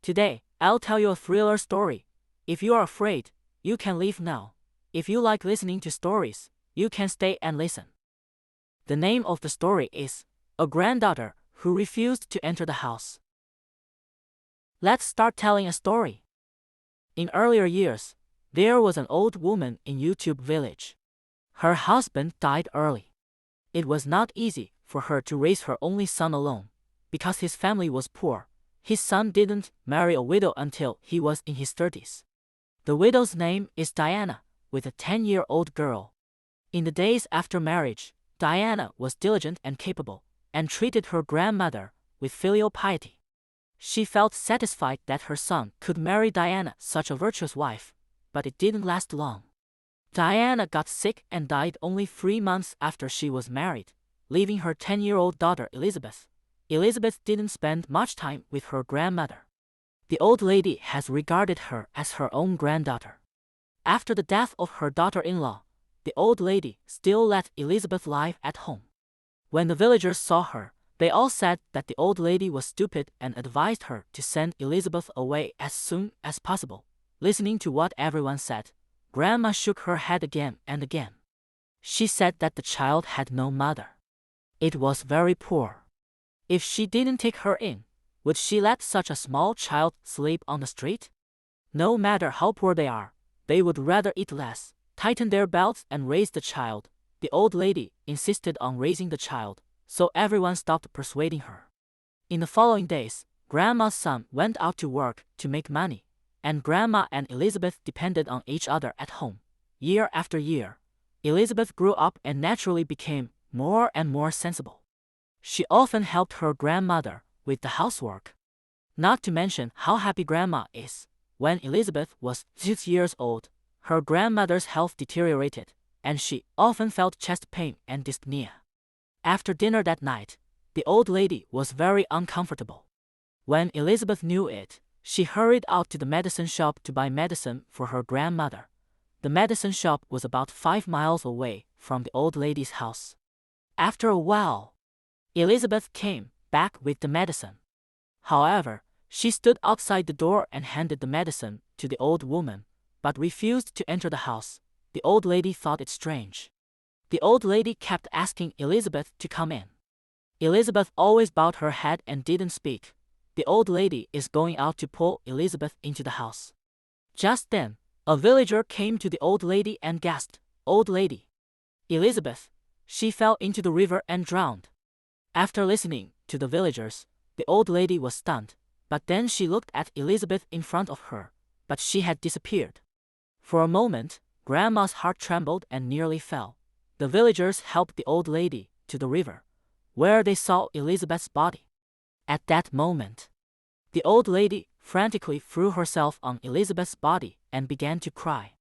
Today, I'll tell you a thriller story. If you are afraid, you can leave now. If you like listening to stories, you can stay and listen. The name of the story is A Granddaughter Who Refused to Enter the House. Let's start telling a story. In earlier years, there was an old woman in YouTube village. Her husband died early. It was not easy for her to raise her only son alone. Because his family was poor, his son didn't marry a widow until he was in his 30s. The widow's name is Diana, with a 10-year-old girl. In the days after marriage, Diana was diligent and capable, and treated her grandmother with filial piety. She felt satisfied that her son could marry Diana, such a virtuous wife, but it didn't last long. Diana got sick and died only 3 months after she was married, leaving her 10-year-old daughter Elizabeth. Elizabeth didn't spend much time with her grandmother. The old lady has regarded her as her own granddaughter. After the death of her daughter-in-law, the old lady still let Elizabeth live at home. When the villagers saw her, they all said that the old lady was stupid and advised her to send Elizabeth away as soon as possible. Listening to what everyone said, Grandma shook her head again and again. She said that the child had no mother. It was very poor. If she didn't take her in, would she let such a small child sleep on the street? No matter how poor they are, they would rather eat less, tighten their belts and raise the child. The old lady insisted on raising the child, so everyone stopped persuading her. In the following days, Grandma's son went out to work to make money, and Grandma and Elizabeth depended on each other at home. Year after year, Elizabeth grew up and naturally became more and more sensible. She often helped her grandmother with the housework. Not to mention how happy Grandma is. When Elizabeth was 6 years old, her grandmother's health deteriorated, and she often felt chest pain and dyspnea. After dinner that night, the old lady was very uncomfortable. When Elizabeth knew it, she hurried out to the medicine shop to buy medicine for her grandmother. The medicine shop was about 5 miles away from the old lady's house. After a while, Elizabeth came back with the medicine. However, she stood outside the door and handed the medicine to the old woman, but refused to enter the house. The old lady thought it strange. The old lady kept asking Elizabeth to come in. Elizabeth always bowed her head and didn't speak. The old lady is going out to pull Elizabeth into the house. Just then, a villager came to the old lady and gasped, "Old lady, Elizabeth, she fell into the river and drowned." After listening to the villagers, the old lady was stunned, but then she looked at Elizabeth in front of her, but she had disappeared. For a moment, Grandma's heart trembled and nearly fell. The villagers helped the old lady to the river, where they saw Elizabeth's body. At that moment, the old lady frantically threw herself on Elizabeth's body and began to cry.